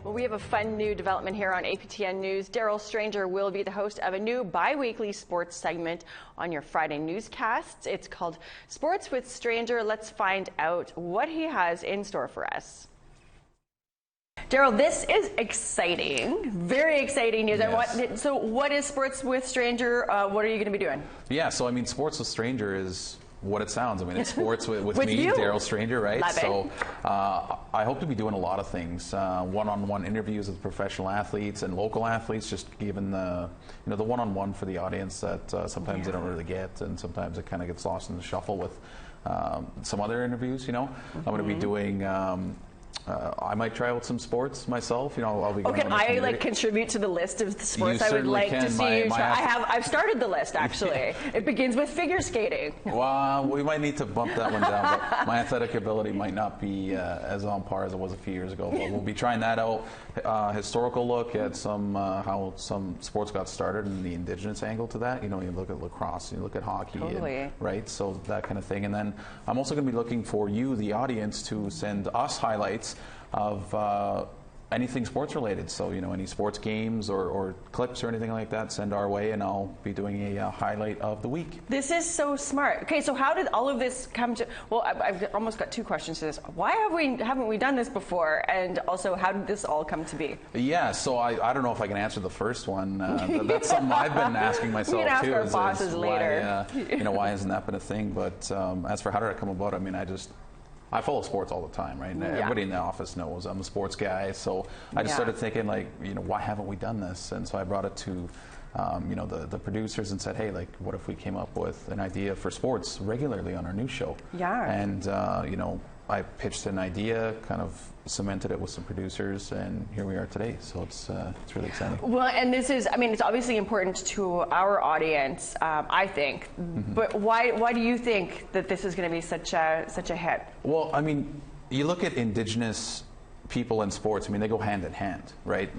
Well, we have a fun new development here on APTN News. Darrell Stranger will be the host of a new bi-weekly sports segment on your Friday newscasts. It's called Sports with Stranger. Let's find out what he has in store for us. Darrell, this is exciting, very exciting news. Yes. And so what is Sports with Stranger? What are you going to be doing? Yeah, so I mean, Sports with Stranger is what it sounds. I mean, it's sports with me, you. Darrell Stranger, right? Love so I hope to be doing a lot of things, one-on-one interviews with professional athletes and local athletes, just giving the the one-on-one for the audience that sometimes they don't really get, and sometimes it kind of gets lost in the shuffle with some other interviews. I'm going to be doing. I might try out some sports myself. I'll be. Can I contribute to the list of the sports I would like to see you try? I've started the list actually. It begins with figure skating. Well, we might need to bump that one down. But my athletic ability might not be as on par as it was a few years ago. But we'll be trying that out. Historical look at some how some sports got started and the Indigenous angle to that. You look at lacrosse, you look at hockey, totally. Right? So that kind of thing. And then I'm also going to be looking for you, the audience, to send us highlights of anything sports related. So any sports games or clips or anything like that, send our way, and I'll be doing a highlight of the week. This is so smart. Okay, so how did all of this come to? Well, I've almost got two questions to this. Why haven't we done this before? And also, how did this all come to be? Yeah, so I don't know if I can answer the first one. That's something I've been asking myself we can ask too. Our bosses later. Why hasn't that been a thing? But as for how did it come about, I mean, I follow sports all the time, right? Yeah. Everybody in the office knows I'm a sports guy, so I just started thinking, why haven't we done this? And so I brought it to, the producers and said, hey, what if we came up with an idea for sports regularly on our news show? Yeah. And I pitched an idea, kind of cemented it with some producers, and here we are today. So it's really exciting. Well, and this is, it's obviously important to our audience, I think. Mm-hmm. But why do you think that this is going to be such a hit? Well, you look at Indigenous people in sports. They go hand in hand, right?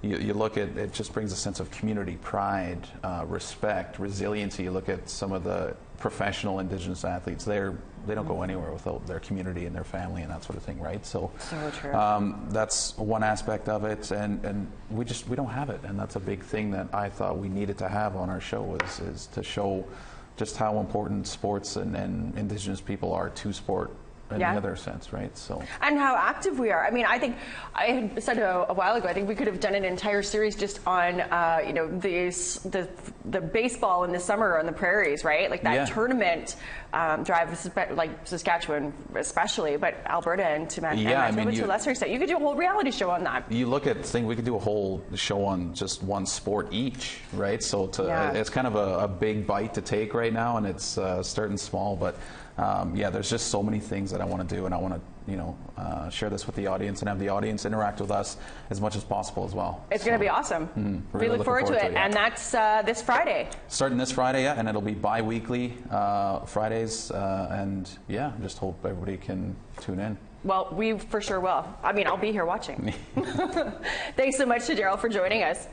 You look at it, just brings a sense of community, pride, respect, resiliency. You look at some of the professional Indigenous athletes; they don't go anywhere without their community and their family and that sort of thing, right? So true. That's one aspect of it, and we don't have it, and that's a big thing that I thought we needed to have on our show is to show just how important sports and Indigenous people are to sport. In the other sense, right? So, and how active we are. I think I had said a while ago, I think we could have done an entire series just on the baseball in the summer on the prairies, right? Like that tournament drive, like Saskatchewan especially, but Alberta and to Manitoba to a lesser extent. You could do a whole reality show on that. You look at we could do a whole show on just one sport each, right? So it's kind of a big bite to take right now, and it's starting small, but. There's just so many things that I want to do, and I want to, share this with the audience and have the audience interact with us as much as possible as well. It's going to be awesome. We look forward to it, and that's this Friday. Starting this Friday, and it'll be bi-weekly Fridays, and just hope everybody can tune in. Well, we for sure will. I'll be here watching. Thanks so much to Darrell for joining us.